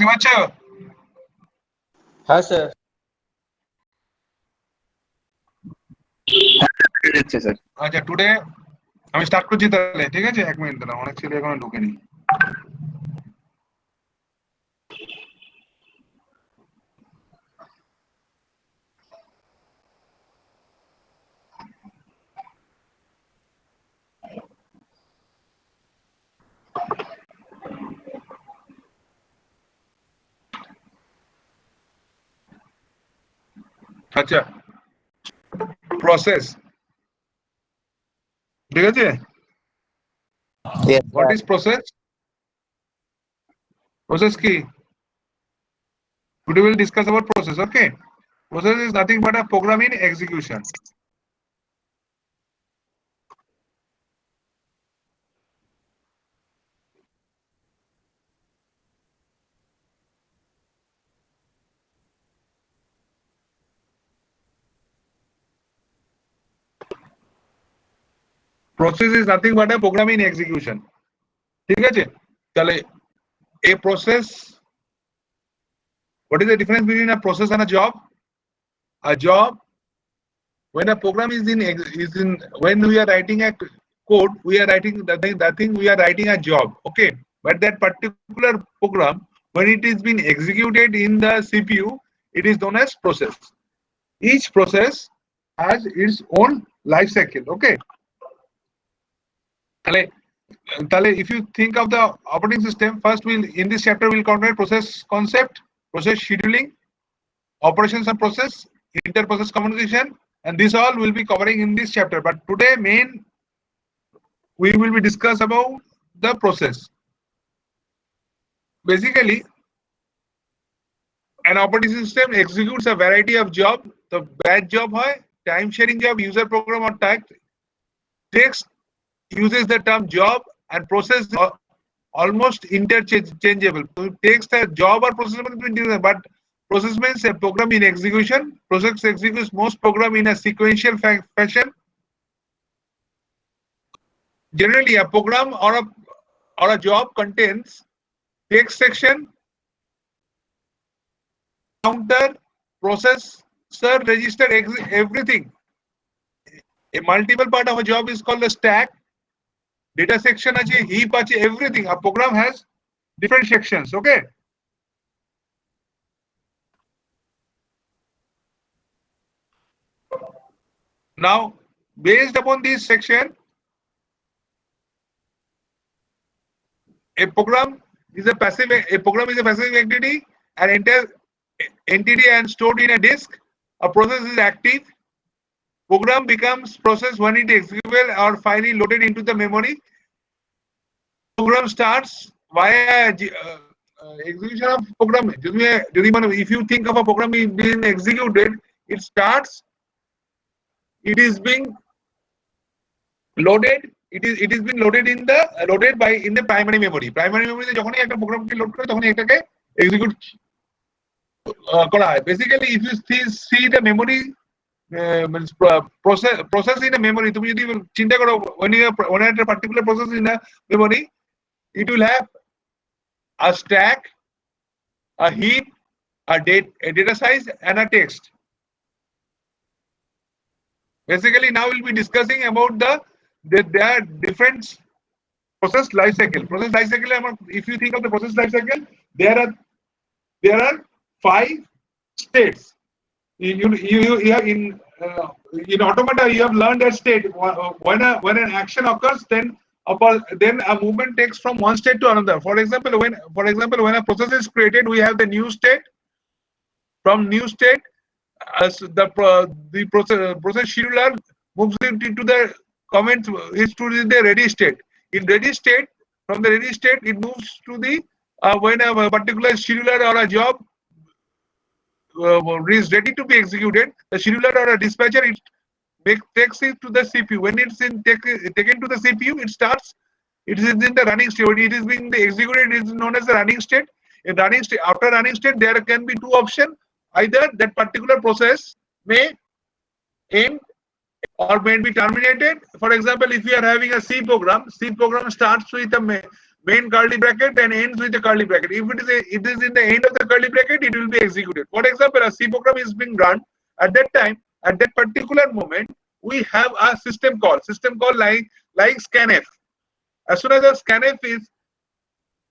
পাচ্ছ? হ্যাঁ স্যার। আচ্ছা, টুডে আমি স্টার্ট করছি তাহলে, ঠিক আছে? 1 মিনিট দাঁড়াও, অনেক ছেলে এখনো ঢুকেনি। আচ্ছা, প্রসেস, ঠিক আছে? Yes, what sir. Is process? Process কি? Today we'll discuss about process, okay? Process is nothing but a program in execution. Process is nothing but a program in execution. ঠিক আছে? তাহলে a process, what is the difference between a process and a job? A job, when a program is in when we are writing a code, we are writing the thing we are writing a job, okay? But that particular program, when it is being executed in the CPU, it is known as process. Each process has its own life cycle, okay? Tale, if you think of the operating system, first in this chapter we'll cover process concept, process scheduling, operations and process, inter-process communication, and this all will be covering in this chapter. But today we will be discuss about the process. Basically, an operating system executes a variety of job. The batch job hoy, time sharing job, user program or text uses the term job, and process almost interchangeable. So text a job or process, but process means a program in execution. Process executes most program in a sequential fashion. Generally, a program or a job contains text section, counter, processor, register, everything. A multiple part of a job is called a stack. Data section ache, heap ache, everything. A program has different sections, okay? Now, based upon this section, a program is a passive entity, an entire entity and stored in a disk. A process is active. Program becomes process when it is executable or finally loaded into the memory. Program starts via execution of program. If you think of a program being executed, it starts, it is being loaded, it is being loaded in the primary memory. Primary memory যখনই একটা প্রোগ্রামকে load করে তখনই এটাকে execute করা হয়. Basically, if you see the memory process in a memory, তুমি যদি চিন্তা করো, when a particular process in a memory, it will have a stack, a heap, a data size, and a text. Basically, now we'll be discussing about there are different process life cycle. Process life cycle, if you think of the process life cycle, there are 5 states. In automata, you have learned that state. When an action occurs, then a movement takes from one state to another. For example, when a process is created, we have the new state. From new state, the process scheduler moves it into the comments is to the ready state. In ready state, from the ready state, it moves to the when a particular scheduler or a job is ready to be executed, the scheduler or a dispatcher takes it to the CPU. When it's taken to the CPU, it is in the running state. When it is being executed, it is known as the running state. In running state, after running state, there can be 2 options. Either that particular process may end or may be terminated. For example, if you are having a C program starts with a main curly bracket and ends with a curly bracket. If it is in the end of the curly bracket, it will be executed. For example, a C program is being run at that time, at that particular moment, we have a system call like scanf. As soon as the scanf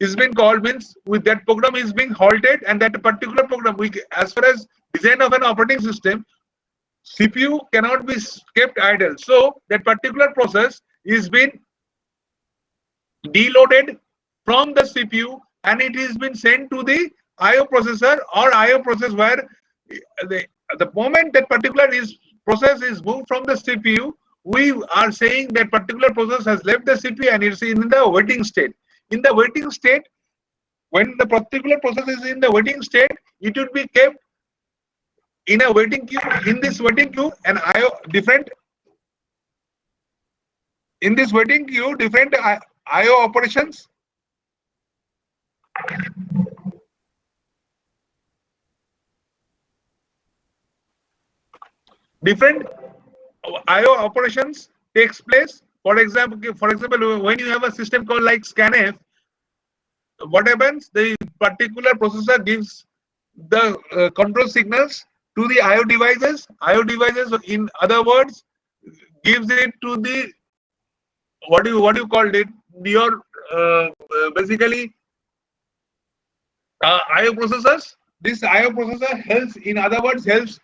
is being called, means with that program is being halted, and that particular program, as far as design of an operating system, CPU cannot be kept idle. So that particular process is being deloaded from the CPU and it is been sent to the IO processor or IO process, where the moment that particular process is moved from the CPU, we are saying that particular process has left the CPU and it's in the waiting state. In the waiting state, when the particular process is in the waiting state, it would be kept in a waiting queue. In this waiting queue, an IO different IO operations takes place. For example, when you have a system called like scanf, what happens? The particular processor gives the control signals to the IO devices. IO devices, in other words, gives it to the what do you call it? Your basically IO processors. This IO processor helps. In other words, helps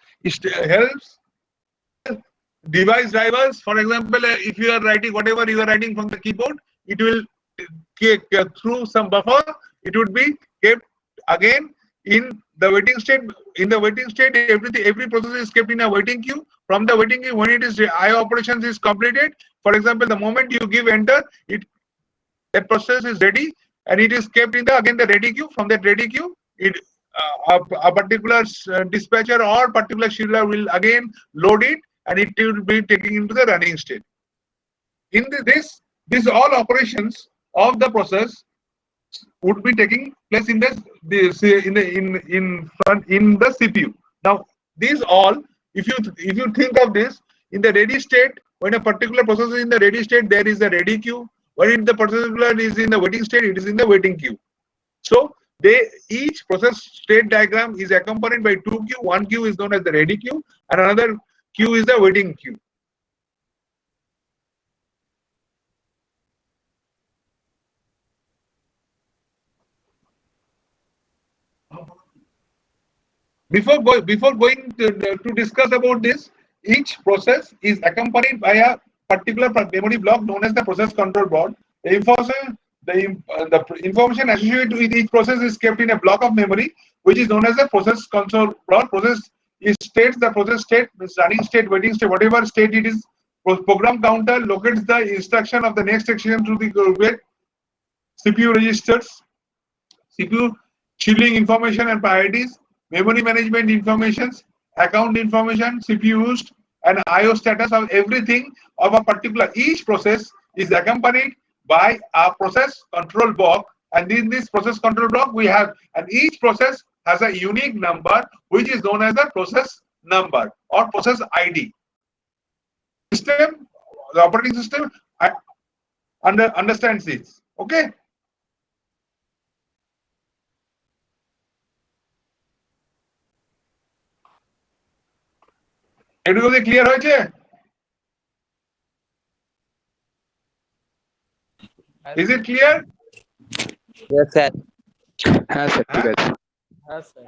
device drivers. For example, if you are writing whatever you are writing from the keyboard, it will through some buffer. It would be kept again in the waiting state. In the waiting state, every process is kept in a waiting queue. From the waiting queue, when it is IO operations is completed, for example, the moment you give enter, that process is ready and it is kept in the ready queue. From that ready queue, a particular dispatcher or particular scheduler will again load it and it will be taken into the running state. In this all operations of the process would be taking place in the CPU. Now these all, if you think of this, in the ready state, when a particular process is in the ready state, there is a ready queue. When the particular is in the waiting state, it is in the waiting queue. So each process state diagram is accompanied by two queue. One queue is known as the ready queue and another queue is the waiting queue. Before going to discuss about this, each process is accompanied by a particular memory block known as the process control board. The information associated with each process is kept in a block of memory, which is known as the process control board. Process states the process state, running state, waiting state, whatever state it is. Program counter locates the instruction of the next action through the CPU registers, CPU scheduling information and priorities, memory management informations, account information, CPU used, and IO status of everything of a particular. Each process is accompanied by a process control block, and in this process control block we have, and each process has a unique number which is known as the process number or process ID. System, the operating system understands this. Okay. Everybody clear হয়েছে? Is it clear? Yes, sir. হ্যাঁ sir ঠিক আছে হ্যাঁ sir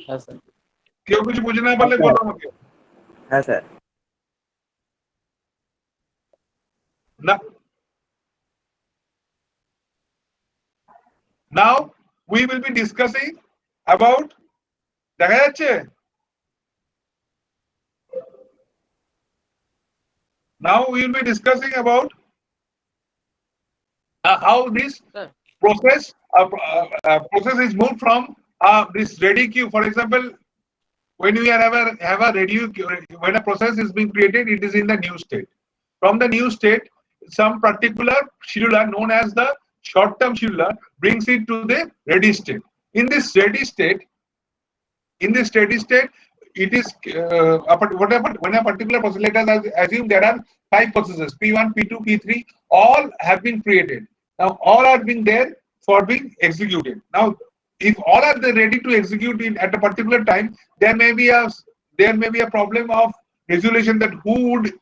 হ্যাঁ sir কেউ কিছু বুঝে না পারলে বলো আমাকে। হ্যাঁ sir. Now we will be discussing about, দেখা যাচ্ছে? Now we will be discussing about how this process is moved from this ready queue. For example, when we have a ready queue, when a process is being created, it is in the new state. From the new state, some particular scheduler known as the short-term scheduler brings it to the ready state. In this steady state, it is when a particular process, let us assume there are 5 processes, P1, P2, P3, all have been created. Now all are being there for being executed. Now, if all are there ready to execute in at a particular time, there may be a problem of resolution that who would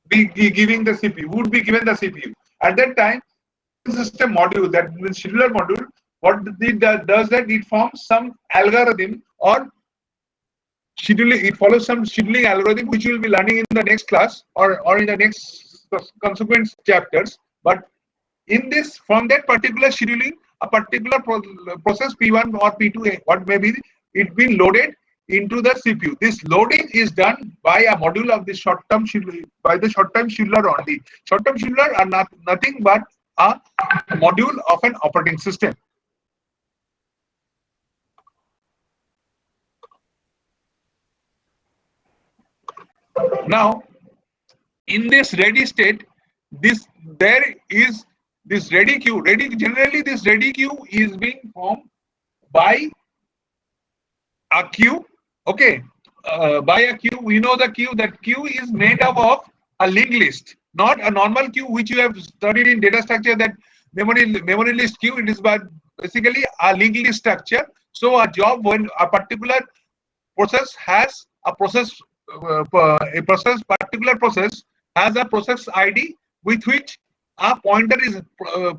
be giving the CPU, would be given the CPU. At that time, system module, that means scheduler module, what it does that it forms some algorithm or scheduling, it follows some scheduling algorithm which we will be learning in the next class or in the next consequent chapters. But in this, from that particular scheduling, a particular process P1 or P2, what may be, it been loaded into the CPU. This loading is done by a module of the short-term scheduler, by the short-term scheduler only. Short-term scheduler are nothing but a module of an operating system. Now, in this ready state, there is this ready queue. Generally, this ready queue is being formed by a queue. Okay, by a queue, we know the queue. That queue is made up of a linked list, not a normal queue which you have studied in data structure. That memory list queue. It is basically a linked list structure. So a job, when a particular process has a particular process has a process ID with which a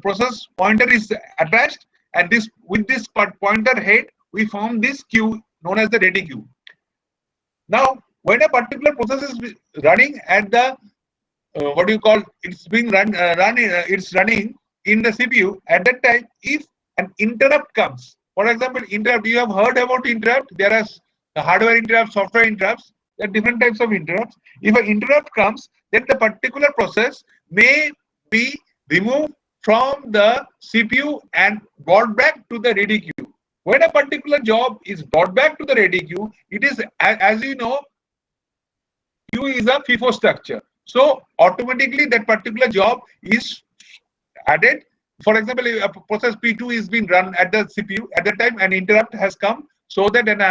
process pointer is attached, and this with this pointer head we form this queue known as the ready queue. Now, when a particular process is running at the what do you call, it's being it's running in the CPU, at that time, if an interrupt comes, for example, interrupt, you have heard about interrupt. There are hardware interrupts, software interrupts. There are different types of interrupts. If an interrupt comes, then the particular process may be removed from the CPU and brought back to the ready queue. When a particular job is brought back to the ready queue, it is, as you know, queue is a FIFO structure. So automatically that particular job is added. For example, if a process P2 is being run at the CPU, at that time an interrupt has come, so that an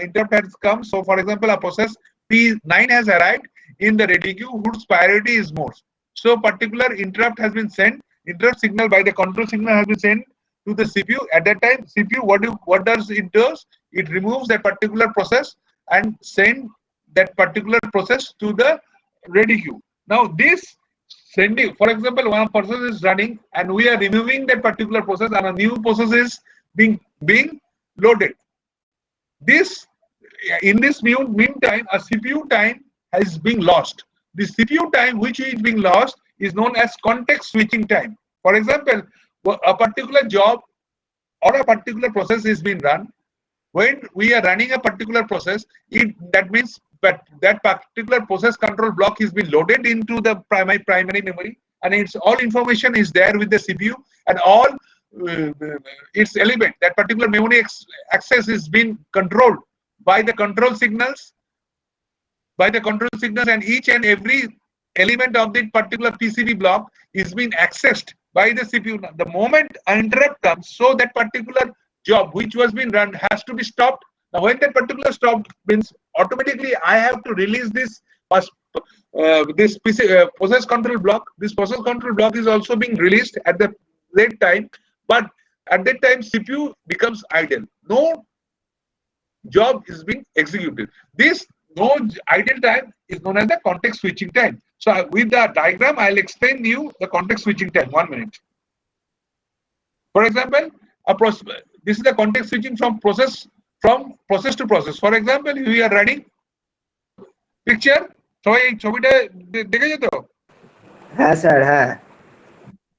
interrupt has come. So for example, a process P9 has arrived in the ready queue whose priority is more. So particular interrupt has been sent, interrupt signal by the control signal has been sent to the CPU. At that time, CPU, what does it does? It removes that particular process and send that particular process to the ready queue. Now this sending, for example, one process is running and we are removing that particular process and a new process is being loaded. This, in this meantime, a CPU time is being lost. The CPU time which is being lost is known as context switching time. For example, a particular job or a particular process is being run. When we are running a particular process, that means that particular process control block is being loaded into the primary memory, and its all information is there with the CPU, and all its element, that particular memory access is being controlled by the control signals, and each and every element of that particular PCB block is being accessed by the CPU. The moment an interrupt comes, so that particular job which was being run has to be stopped. Now, when that particular stop means, automatically I have to release this process control block. This process control block is also being released at the late time, but at that time CPU becomes idle. No job is being executed. This no idle time is known as the context switching time. So with the diagram, I'll explain you the context switching time. 1 minute. For example, this is the context switching from process to process. For example, we are running picture. Yes, sir. Hai.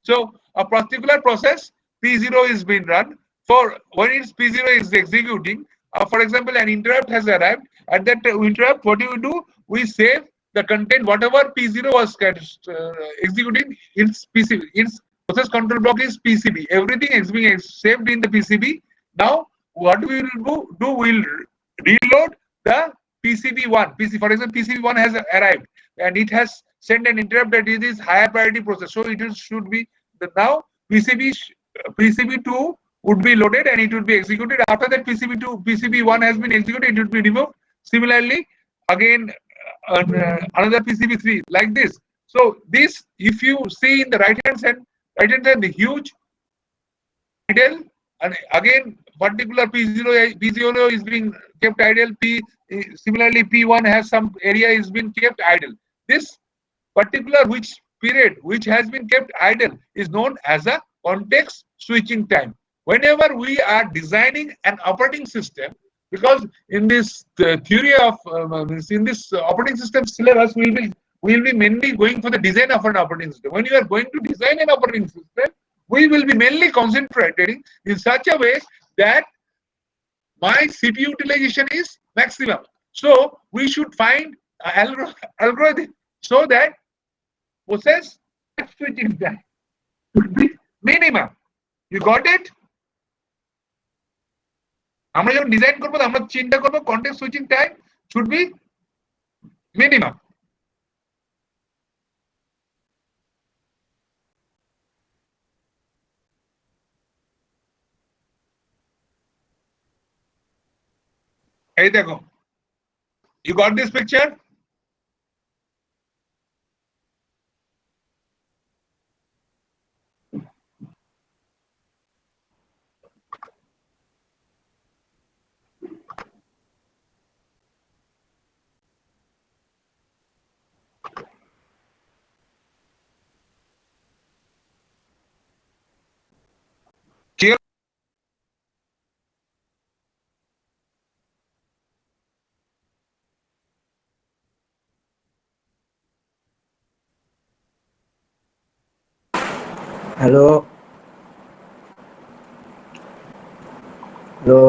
So a particular process P0 is being run. For when its P0 is executing, for example, an interrupt has arrived. At that interrupt, what do? We save the content, whatever P0 was executing. Its process control block is PCB. Everything is being saved in the PCB. Now, what we will do? We'll reload the PCB1. For example, PCB1 has arrived and it has sent an interrupt that it is higher priority process. So it should be now PCB2 would be loaded and it would be executed. After that, PCB1 has been executed, it would be removed. Similarly, again another PCB3 like this. So this, if you see in the right hand side, right hand side, the huge idle, and again particular P0 is being kept idle. Similarly P1 has some area is being kept idle. This particular which period which has been kept idle is known as a context switching time. Whenever we are designing an operating system, because in this theory of in this operating system syllabus, we will be mainly going for the design of an operating system. When you are going to design an operating system, we will be mainly concentrating in such a way that my CPU utilization is maximum. So we should find algorithm so that process switching time should be minimum. You got it? আমরা যখন design করব আমরা চিন্তা করব context switching time should be minimum. এই দেখো, you got this picture? Clear? Hello hello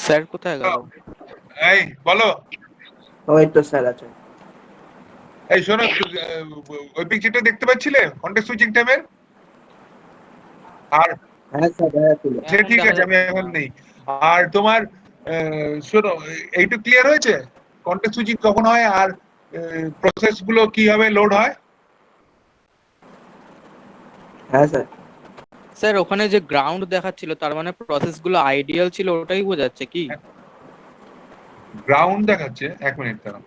sir কোথায় গেল? এই বলো, ওই তো স্যার আছে। এই শোনো, ওই পিকচারটা দেখতে পাচ্ছিলে কনটেক্সট সুইচিং টাইমের? আর হ্যাঁ স্যার দেখা ছিল। সে ঠিক আছে, আমি এখন নেই। আর তোমার শোনো, এইটু ক্লিয়ার হয়েছে কনটেক্সট সুইচিং কখন হয় আর প্রসেস গুলো কিভাবে লোড হয়? হ্যাঁ স্যার। স্যার ওখানে যে গ্রাউন্ড দেখাচ্ছিল তার মানে প্রসেস গুলো আইডিয়াল ছিল, ওটাই বোঝাচ্ছে কি? গ্রাউন্ড দেখাচ্ছে, এক মিনিট দাঁড়াও।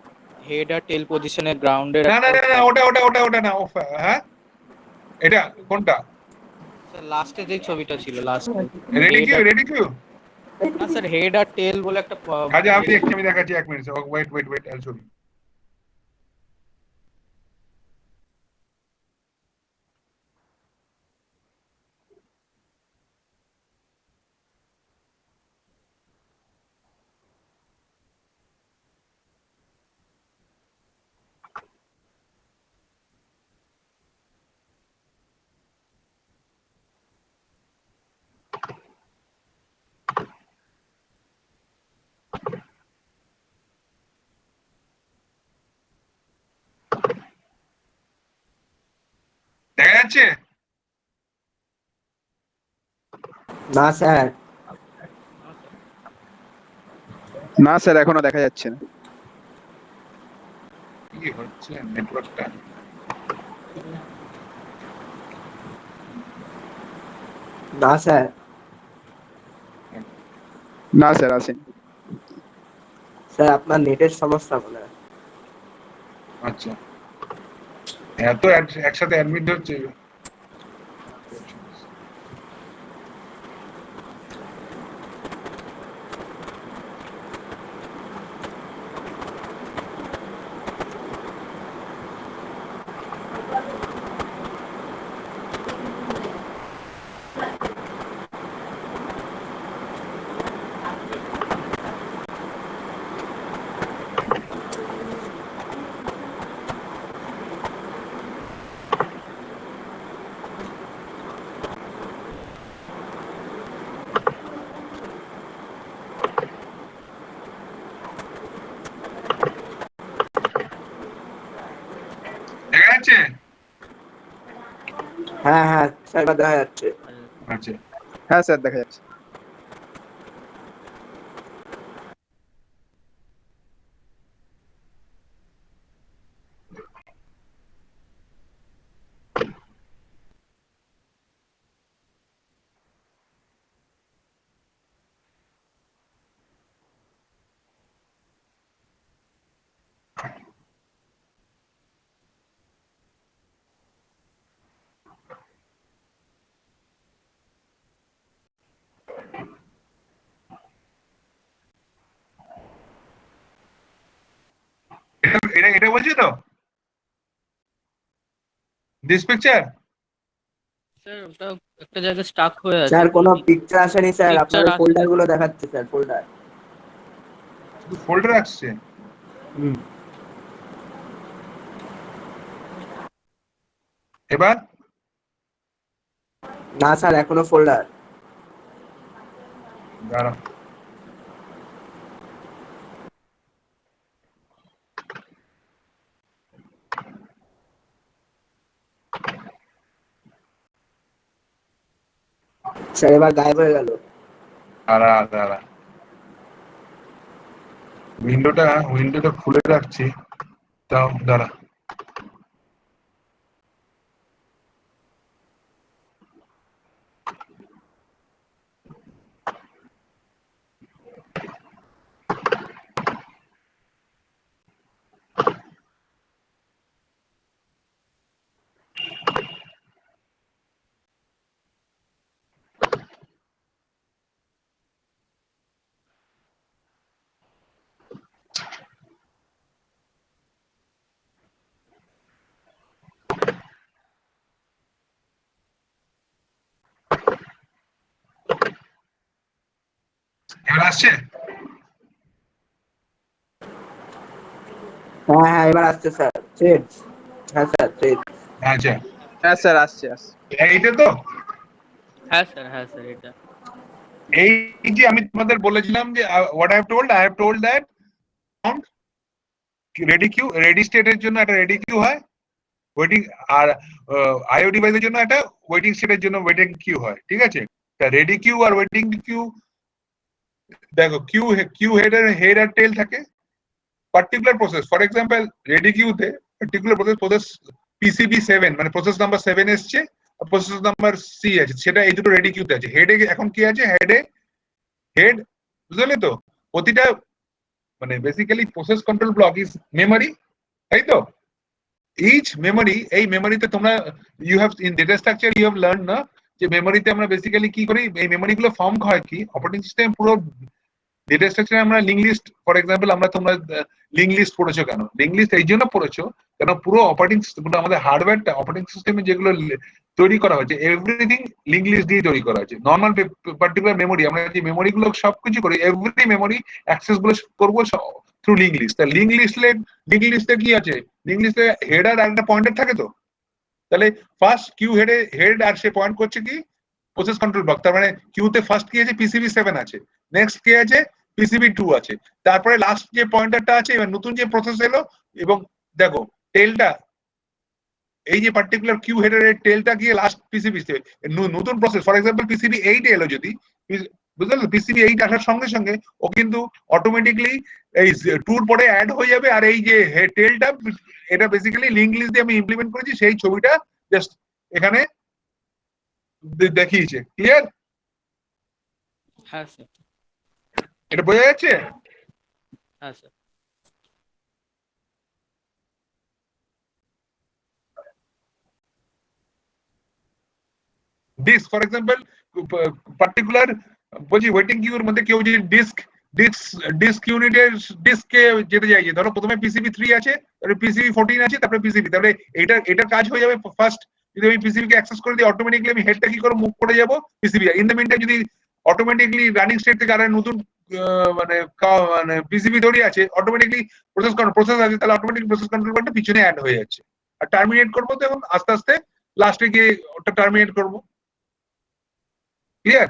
হেড আর টেল পজিশনে গ্রাউন্ডের না না না না, ওটা না। হ্যাঁ, এটা কোনটা? স্যার লাস্টে যে ছবিটা ছিল লাস্টে রেডি কিউ? না স্যার, হেড আর টেল বলে একটা আচ্ছা আমি দেখাচ্ছি, এক মিনিট। Wait I show. দেখা যাচ্ছে? না স্যার। না স্যার, এখনো দেখা যাচ্ছে না। কি হচ্ছে নেটওয়ার্কটা? না স্যার। না স্যার, আসেনি। স্যার আপনার নেটের সমস্যা মনে হয়। আচ্ছা, এত একসাথে অ্যাডমিট হচ্ছে। দেখা যাচ্ছে? হ্যাঁ হ্যাঁ স্যার দেখা যাচ্ছে। আচ্ছা, হ্যাঁ স্যার, দেখা যাচ্ছে। এটা এটা বলছি তো দিস পিকচার। স্যার ওটা একটা জায়গায় স্টাক হয়ে আছে। স্যার কোনো পিকচার আসেনি স্যার, Picture আপনার আসেনি। ফোল্ডার গুলো দেখাচ্ছে স্যার, ফোল্ডার। ফোল্ডার আসছে। হুম। এবার না স্যার, এখনো ফোল্ডার। দাঁড়াও, স্যার এবার গায়েব হয়ে গেল। দাঁড়া দাঁড়া, উইন্ডোটা খুলে রাখছি, তাও দাঁড়া। এবার আসছে? হ্যাঁ হ্যাঁ, এবার আসছে স্যার, থ্রেড। হ্যাঁ স্যার, থ্রেড। আচ্ছা, হ্যাঁ স্যার, আসছে আসছে। এইটা তো হ্যাঁ স্যার এটা। এই যে আমি তোমাদের বলেছিলাম যে what I have told that ready স্টেটের জন্য একটা রেডি কিউ হয়, ওয়েটিং, আর আইও ডিভাইসের জন্য একটা ওয়েটিং স্টেটের জন্য ওয়েটিং কিউ হয়, ঠিক আছে? তা রেডি কিউ আর ওয়েটিং কিউ, দেখো কিউ হেড আর টেল থাকে। Particular process, for example ready কিউতে পার্টিকুলার প্রসেস পিসিবি 7 মানে প্রসেস নাম্বার 7 এসছে, প্রসেস নাম্বার সি আছে, সেটা এই দুটো রেডি কিউতে আছে। হেডে এখন কি আছে, হেড বুঝলে তো? প্রতিটা মানে basically process control block is memory, তাই তো? ইচ মেমোরি, এই মেমোরিতে তোমরা you have in data structure you have learn না যে মেমোরিতে আমরা বেসিক্যালি কি করি, এই মেমোরি গুলো ফর্ম হয় কি অপারেটিং সিস্টেম পুরো ডেটা স্ট্রাকচারে আমরা লিঙ্ক লিস্ট, ফর এক্সাম্পল তোমরা লিঙ্ক লিস্ট পড়েছো কেন? লিঙ্ক লিস্ট এই জন্য পড়েছো কেন পুরো অপারেটিং সিস্টেম, আমাদের হার্ডওয়্যারটা অপারেটিং সিস্টেমে যেগুলো তৈরি করা হয়েছে এভরিথিং লিঙ্ক লিস্ট দিয়ে তৈরি করা হয়েছে। নর্মাল পার্টিকুলার মেমোরি, আমরা যে মেমোরি গুলো সবকিছু করি, এভরি মেমোরি অ্যাক্সেস গুলো করবো থ্রু লিঙ্ক লিস্ট। লিঙ্ক লিস্টে কি আছে, লিঙ্ক লিস্টে হেড আর একটা পয়েন্টার থাকে তো, তাহলে ফার্স্ট কিউ হেড আর সে পয়েন্ট করছে কি প্রসেস কন্ট্রোল ব্লক, তার মানে কিউতে ফার্স্ট কি আছে, পিসিবি 7 আছে, নেক্সট কি আছে, পিসিবি 2 আছে, তারপরে লাস্ট যে পয়েন্টারটা আছে, এবার নতুন যে প্রসেস এলো, এবং দেখো টেলটা, এই যে পার্টিকুলার কিউ হেডের টেলটা গিয়ে লাস্ট পিসিবি নতুন প্রসেস, ফর এক্সাম্পল পিসিবি 8 এলো যদি, বুঝলে পিসিবি 8 আসার সঙ্গে সঙ্গে ও কিন্তু অটোমেটিকলি এই 2 পরে অ্যাড হয়ে যাবে, আর এই যে টেলটা এটা বেসিক্যালি লিঙ্ক লিস্ট দিয়ে আমি ইমপ্লিমেন্ট করেছি, সেই ছবিটা জাস্ট এখানে দেখিয়েছে। ক্লিয়ার? হ্যাঁ স্যার। এটা বোঝা যাচ্ছে? হ্যাঁ sir. Disk, for example particular বলছি ওয়েটিং কিউর মধ্যে কেউ যদি ডিস্ক ইউনিটের ডিস্কে যেতে চাইছে, ধরো প্রথমে পিসিবি 3 আছে, তারপরে পিসিবি 14 আছে, তারপরে পিসিবি, তারপরে এটার কাজ হয়ে যাবে ফার্স্ট, যদি আমি পিসিবি কে অ্যাক্সেস করে দিই অটোমেটিকলি আমি হেডটা কি করে মুভ করে যাব PCB. In the mean time যদি অটোমেটিকলি রানিং স্টেট থেকে আর নতুন মানে পিসিবি তৈরি আছে, অটোমেটিকলি প্রসেস আছে, তাহলে অটোমেটিক প্রসেস কন্ট্রোল ব্লকটা পিছনে অ্যাড হয়ে যাচ্ছে। আর টার্মিনেট করবো তো এবং আস্তে আস্তে লাস্টে গিয়ে ওটা টার্মিনেট করবো। ক্লিয়ার?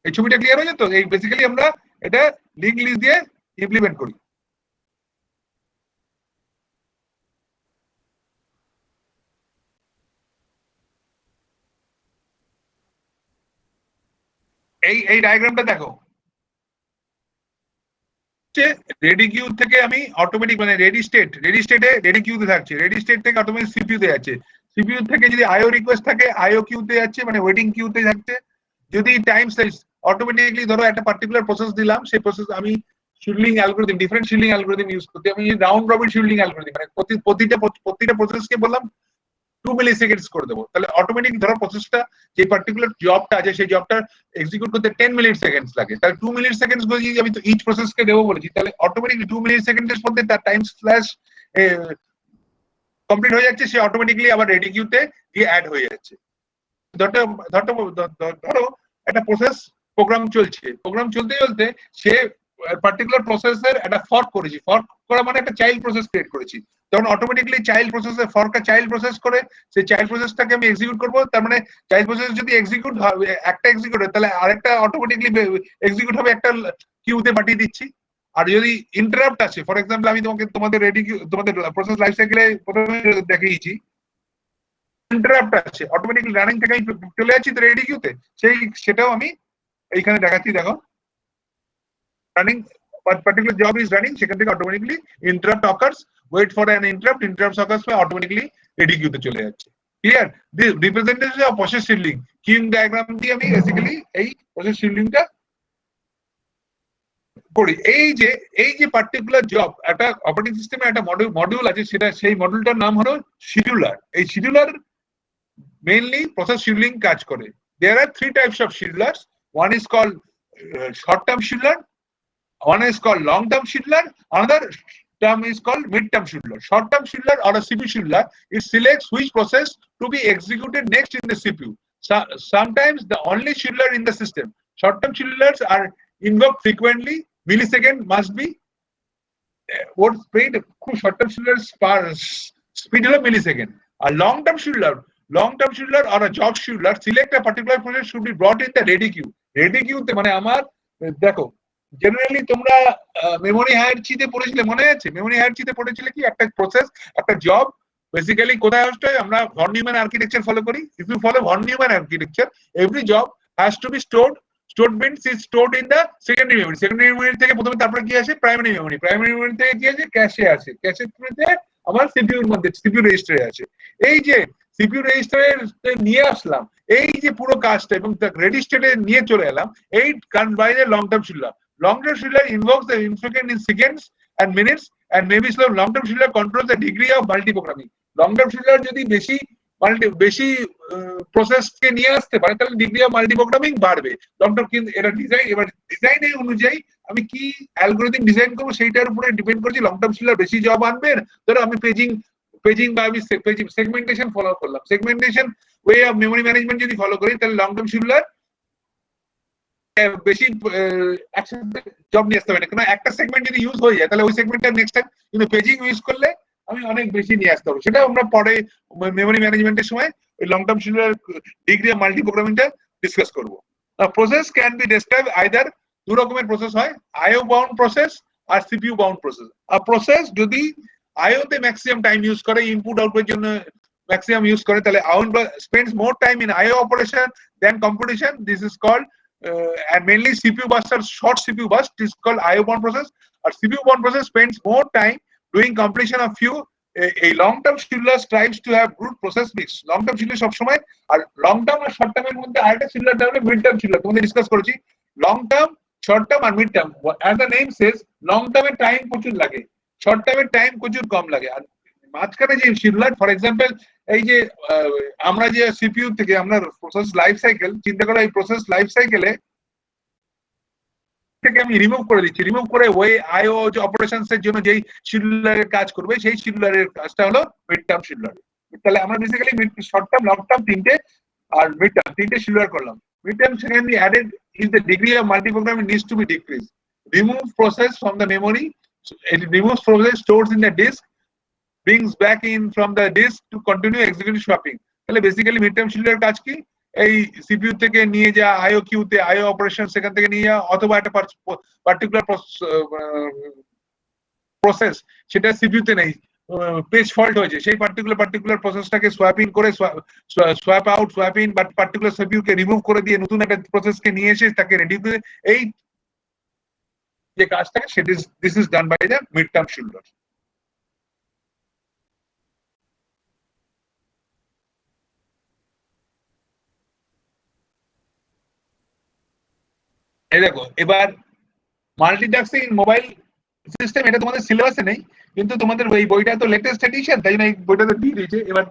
এই ছবিটা ক্লিয়ার হয়ে যেত? এই বেসিক্যালি আমরা এটা লিঙ্ক লিস্ট দিয়ে ইমপ্লিমেন্ট করি। এই ডায়াগ্রামটা দেখো, রেডি কিউ থেকে আমি অটোমেটিক মানে রেডি স্টেটে রেডি কিউতে থাকছে, রেডি স্টেট থেকে অটোমেটিক সিপিইউ তে যাচ্ছে, সিপিইউ থেকে যদি আইও রিকোয়েস্ট থাকে আইও কিউতে যাচ্ছে, মানে ওয়েটিং কিউতে থাকছে। যদি টাইম সাইজ অটোমেটিকলি ধরো একটা পার্টিকুলার প্রসেস দিলাম, সেই প্রসেস আমি scheduling algorithm, different scheduling algorithm use করতে, আমি রাউন্ড রবিন শিডিউলিং অ্যালগরিদম, মানে প্রতিটা প্রসেসকে বললাম 2 মিলিসেকেন্ডস করে দেবো, তাহলে অটোমেটিক ধরো প্রসেসটা যে পার্টিকুলার জবটা আছে সেই জবটা এক্সিকিউট করতে 10 মিলিসেকেন্ডস লাগে, তাহলে 2 মিলিসেকেন্ডস বলছি আমি তো ইচ প্রসেসকে দেবো বলেছি, তাহলে অটোমেটিকলি 2 মিলিসেকেন্ডের মধ্যে তার টাইম স্ল্যাশ কমপ্লিট হয়ে যাচ্ছে, সে অটোমেটিকলি আবার রেডি কিউতে গিয়ে অ্যাড হয়ে যাচ্ছে। ধরো একটা প্রসেস প্রোগ্রাম চলছে, প্রোগ্রাম চলতে চলতে সে পার্টিকুলার প্রসেসের একটা ফর্ক করেছি, ফর্ক করা মানে একটা চাইল্ড প্রসেস ক্রিয়েট করেছি, তখন অটোমেটিকলি চাইল্ড প্রসেসের ফর্কটা চাইল্ড প্রসেস করে সেই চাইল্ড প্রসেসটাকে আমি এক্সিকিউট করবো, তার মানে চাইল্ড প্রসেস যদি এক্সিকিউট হবে একটা এক্সিকিউট হয় তাহলে আরেকটা অটোমেটিকলি এক্সিকিউট হবে, একটা কিউতে পাঠিয়ে দিচ্ছি। আর যদি ইন্টারাপ্ট আছে, ফর এক্সাম্পল আমি তোমাদের তোমাদের প্রসেস লাইফ সাইকেলে প্রথমে দেখিয়েছি, ইন্টারাপ্ট আছে অটোমেটিকলি রানিং থেকে আমি চলে যাচ্ছি তো রেডি কিউতে, সেটাও আমি এইখানে দেখাচ্ছি, দেখো running particular job is running, সেখান থেকে automatically interrupt occurs, wait for an interrupt occurs by automatically ready queue তে চলে যাচ্ছে। Clear? This representation of process scheduling queuing diagram দিয়ে আমি বেসিক্যালি এই process scheduling-টা করি। এই যে পার্টিকুলার জব একটা অপারেটিং সিস্টেমে একটা মডিউল আছে, সেটা সেই মডিউলটার নাম হলো শিডিউলার। এই শিডিউলার মেইনলি প্রসেস শিডিউলিং কাজ করে। There are 3 types of schedulers. One is called short-term scheduler, one is called long-term scheduler, another term is called mid-term scheduler. Short-term scheduler or a CPU scheduler, it selects which process to be executed next in the CPU. Sometimes the only scheduler in the system. Short-term schedulers are invoked frequently. Millisecond must be what speed? Short-term scheduler speed of millisecond. A long-term scheduler or a job scheduler select a particular process should be brought in the ready queue. Ready queue তে মানে আমার দেখো generally তোমরা memory হায়ারার্কিতে পড়েছিলে, মনে আছে memory হায়ারার্কিতে পড়েছিলে কি একটা process একটা জব বেসিক্যালি কোথায় আসছে, আমরা ভন নিউম্যান আর্কিটেকচার ফলো করি। If you follow Von Neumann architecture, every job has to be stored means is stored in the secondary memory থেকে প্রথমে তারপরে কি আসে প্রাইমারি মেমোরি থেকে কি আছে ক্যাশে আসে, ক্যাশের থ্রুতে আমার সিপিইউর মধ্যে সিপিইউ রেজিস্টারে আছে। এই যে সিপিইউ রেজিস্টারে নিয়ে আসলাম এই যে পুরো কাজটা এবং রেডি স্টেটে নিয়ে চলে এলাম, এই কাজ বাইরে long term scheduler. Long-term scheduler invokes the infrequent in seconds and minutes and maybe slow. Long-term scheduler controls the degree of multi-programming. Long-term scheduler যদি বেশি প্রসেস কে নিয়ে আসতে পারে তাহলে ডিগ্রি অফ মাল্টি-প্রোগ্রামিং বাড়বে। লং-টার্ম কিন্তু এটা ডিজাইনের অনুযায়ী আমি কি অ্যালগরিদম ডিজাইন করবো সেইটার উপরে ডিপেন্ড করছি। লং-টার্ম শিডিউলার বেশি জব আনবে, ধরো আমি পেজিং বা আমি সেগমেন্টেশন ফলো করলাম, segmentation way of memory management যদি ফলো করি তাহলে লং-টার্ম শিডিউলার বেশি একসাথে জব নিয়ে আসতে হবে না, কারণ একটা সেগমেন্ট যদি ইউজ হয়ে যায় তাহলে ওই সেগমেন্টটা নেক্সট টাইম কিন্তু পেজিং ইউজ করলে আমি অনেক বেশি নিয়ে আসতে পারবো। সেটা আমরা পরে মেমোরি ম্যানেজমেন্টের সময় ওই long term scheduler degree of multi প্রোগ্রামিংটা ডিসকাস করবো। Process can be describe either দু রকমের প্রসেস হয়, আইও বাউন্ড প্রসেস আর সিপিইউ বাউন্ড প্রসেস। আর প্রসেস যদি আইও তে ম্যাক্সিমাম টাইম ইউজ করে, ইনপুট আউটপুটের জন্য ম্যাক্সিমাম ইউজ করে, তাহলে spends more time in IO operation than computation. This is called and mainly CPU burst or short CPU burst is called IO bound process. Or CPU bound process spends more time doing completion of few. A long-term scheduler strives to have good process mix. Long-term scheduler সব সময় আর long-term আর short-term এর মধ্যে আরেকটা scheduler হলো mid-term scheduler, তোমাদের discuss করেছি। long-term, short-term R mid-term, as the name says, long-term এর time প্রচুর লাগে, short-term এর টাইম প্রচুর কম লাগে। আর মাঝখানে যে শিডিউলার ফর এক্সাম্পল এই যে আমরা যে সিপিইউ থেকে আমরা প্রসেস লাইফ সাইকেল চিন্তা করো, এই প্রসেস লাইফ সাইকেলে থেকে আমি রিমুভ করে দিচ্ছি, রিমুভ করে ওই আইও যে অপারেশনস এর জন্য যেই শিডিউলারের কাজ করবে সেই শিডিউলারের কাজটা হলো মিড টার্ম শিডিউলার। তাহলে আমরা basically short term long term তিনটে আর মিড টার্ম তিনটে শিডিউলার করলাম। Mid term secondly added is the degree of multi programming needs to be decrease. Remove process from the memory, it removes process stores in the disk, brings back in from the disk to continue executing swapping. তাহলে basically mid term scheduler কাজ কি, এই CPU থেকে নিয়ে যা আইও কিউতে আইও operation সেখান থেকে নিয়ে যাওয়া, অথবা একটা পার্টিকুলার প্রসেস সেটা সিপিইউতে নেই, পেজ ফল্ট হয়েছে, সেই পার্টিকুলার প্রসেসটাকে সোয়াপিং করে সোয়াপ আউট সোয়াপ ইন বা পার্টিকুলার সিপিইউকে রিমুভ করে দিয়ে নতুন একটা প্রসেসকে নিয়ে এসে তাকে রেডি করে এই যে কাজটাকে সেটা this is done by the mid term scheduler. এই দেখো এবার মাল্টিটাস্কিং ইন মোবাইল সিস্টেম, এটা তোমাদের সিলেবাসে নেই কিন্তু তোমাদের এই বইটা তো লেটেস্ট এডিশন, তাই জন্য এই বইটাতে দিয়ে দিয়েছে। এবার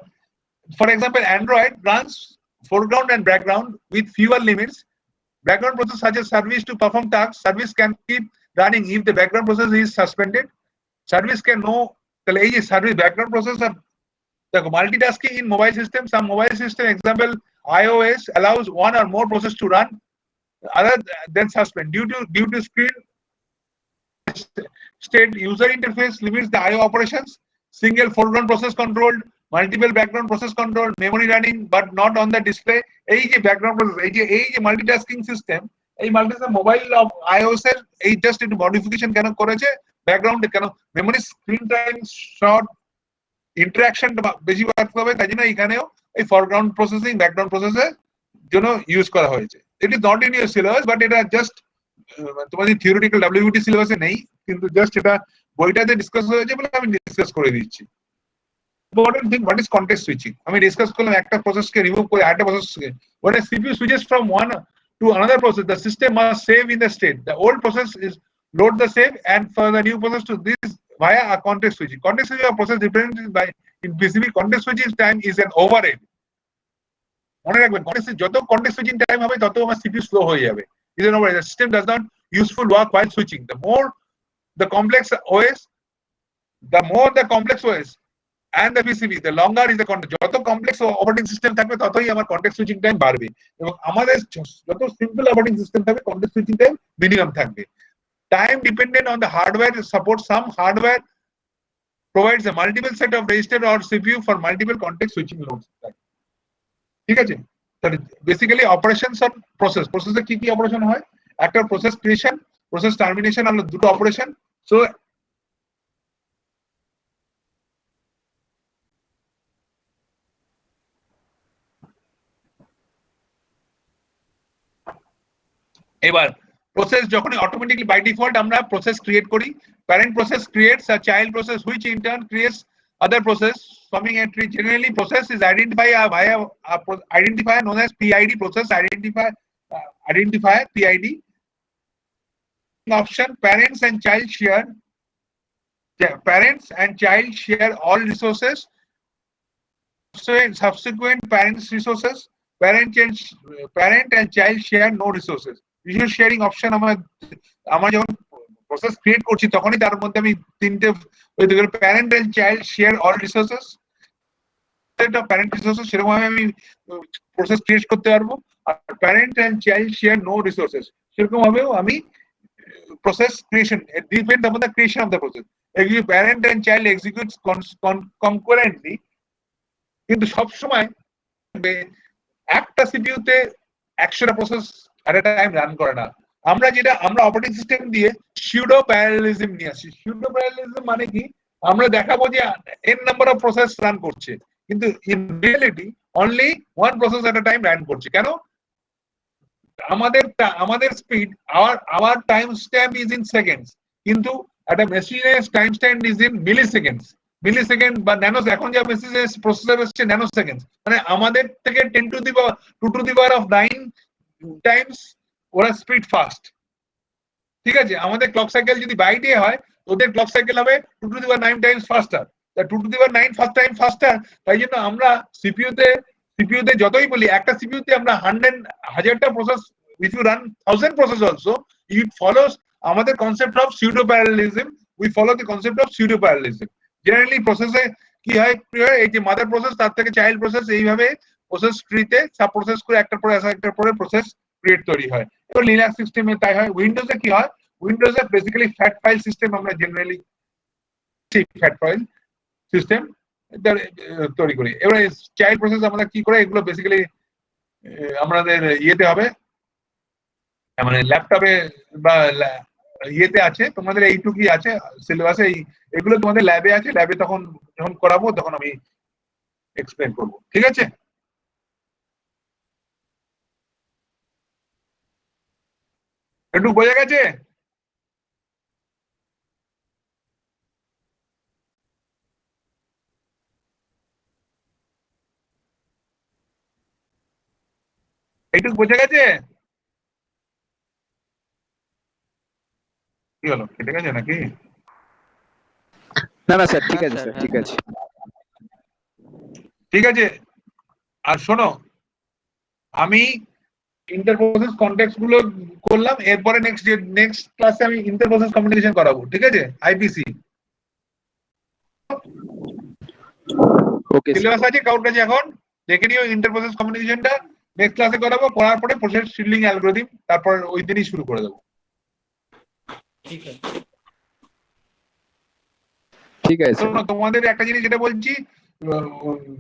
For example, Android runs foreground and background with fewer limits. Background process such as service to perform tasks. Service can keep running if the background process is suspended. Service can know the service background process are the multitasking in mobile system. Some mobile system, example iOS, allows one or more processes to run other than suspend due to screen state. User interface limits the IO operations. Single foreground process controlled, multiple background process controlled, memory running but not on the display. এই যে background process, এই যে multitasking system, এই multitasking mobile of iOS এর এই just একটু modification কেন করেছে, ব্যাকগ্রাউন্ডে কেন memory screen time short, interaction বেশি করতে হবে, তাই জন্য এখানেও এই ফরগ্রাউন্ড প্রসেসিং ব্যাকগ্রাউন্ড প্রসেসের জন্য ইউজ করা হয়েছে। It is not in your syllabus, but এটা জাস্ট তোমাদের থিওরিটিক্যাল ডব্লিউবিটি সিলেবাসে নেই, কিন্তু জাস্ট এটা বইটাতে ডিসকাস হয়েছে বলে আমি ডিসকাস করে দিচ্ছি। Important thing, what is context switching. আমি ডিসকাস করলাম একটা প্রসেসকে রিমুভ করে আরেকটা প্রসেসকে। when a CPU switches from one to another process, the system must save in the state. The old process is load the save and for the new process to this via a context switching. Context switching of process represented by in PCB. Context switching time is an overhead. মনে রাখবেন, যত context switching time হবে তত আমার CPU slow হয়ে যাবে। Is an overhead. The system does not useful work while switching. The more the complex OS, and the PCB, the longer is the context. যত complex operating system থাকবে ততই আমার context switching time বাড়বে, এবং আমাদের যত সিম্পল অপারেটিং সিস্টেম থাকবে context switching time minimum থাকবে। Time dependent on the hardware support. Some hardware provides a multiple set of register or CPU for multiple context switching loads. ঠিক আছে, তাহলে basically operations on প্রসেসে কি কি operation হয়, একটা প্রসেস ক্রিয়েশন, প্রসেস টার্মিনেশন, হলো দুটো অপারেশন। সো এবার প্রসেস যখনই অটোমেটিক্যালি বাই ডিফল্ট আমরা প্রসেস ক্রিয়েট করি, parent process creates a child process which in turn creates other process forming a tree. Generally process is identified via identifier known as PID, process identifier PID. Option, parents and child share all resources. So subsequent parents resources, parent and child share no resources. Resource sharing option আমার যখন process create করছি তখনই তার মধ্যে আমি তিনটে parent and child share all resources, parent resources সেরকম আমি প্রসেস ক্রিয়েট করতে পারবো। আর parent and child share no resources সেরকম ভাবেও আমি process creation depend on the creation of the process. Parent and child executes concurrently, কিন্তু সবসময় একটা সিপিইউতে 100টা process at a time run করে না। আমরা অপারেটিং সিস্টেম দিয়ে সুডো প্যারালেলিজম নিয়ে আসি। সুডো প্যারালেলিজম মানে কি, আমরা দেখাবো যে n number of process run করছে, কিন্তু in reality only one process at a time run করছে। কেন? আমাদের speed, our time stamp is in seconds, কিন্তু একটা মেশিনের time stamp is in millisecond বা ন্যানো। এখন যা মেসেজ প্রসেসর হচ্ছে ন্যানো সেকেন্ডস, মানে আমাদের থেকে 10 to the power of 9 Times ওরা স্পিড ফাস্ট। ঠিক আছে, আমাদের ক্লক সাইকেল যদি বাই ডে হয় ওদের ক্লক সাইকেল হবে 2 to the power 9 times faster. 2 to the power 9 first time faster. তাই জন্য আমরা সিপিইউতে যতই বলি একটা সিপিইউতে আমরা 100টা process, if you run 1000 process also, it follows আমাদের concept of pseudo parallelism. we follow the concept of pseudo parallelism. Generally প্রসেসে কি হয়, এই যে মাদার প্রসেস তার থেকে চাইল্ড প্রসেস এইভাবে প্রসেস ট্রিতে সাব প্রসেস করে একটার পরে প্রসেস ক্রিয়েট তৈরি হয়। এবার লিনাক্স সিস্টেমে তাই হয়। উইন্ডোজে কি হয়, উইন্ডোজে বেসিক্যালি ফ্যাট ফাইল সিস্টেম আমরা জেনারেলি ফ্যাট ফাইল সিস্টেম তৈরি করি। এবারে চাইল্ড প্রসেস আমরা কি করে, এগুলো বেসিক্যালি আমাদের ইয়েতে হবে, মানে ল্যাপটপে বা ইয়েতে আছে, তোমাদের এইটুকুই আছে সিলেবাসে, এগুলো তোমাদের ল্যাবে আছে। ল্যাবে তখন যখন করাবো তখন আমি এক্সপ্লেন করবো। ঠিক আছে, একটু বোঝা গেছে? এইটুকু বোঝা গেছে? কি হলো, কেটে গেছে নাকি? না স্যার, ঠিক আছে স্যার, ঠিক আছে। ঠিক আছে, আর শোনো, আমি ইন্টার প্রসেস কন্টেক্সট গুলো করলাম, এরপরে নেক্সট ক্লাসে আমি ইন্টার প্রসেস কমিউনিকেশন করাবো, ঠিক আছে? IPC okay sir. সিলেবাস আছে কাউর কাছে এখন, দেখে নিও ইন্টার প্রসেস কমিউনিকেশনটা। নেক্সট ক্লাসে করাবো, করার পরে প্রসেস শিডিউলিং অ্যালগরিদম, তারপর ওই দিনই শুরু করে দেবো। ঠিক আছে ঠিক আছে স্যার। শোনো, তোমাদের একটা জিনিস যেটা বলছি,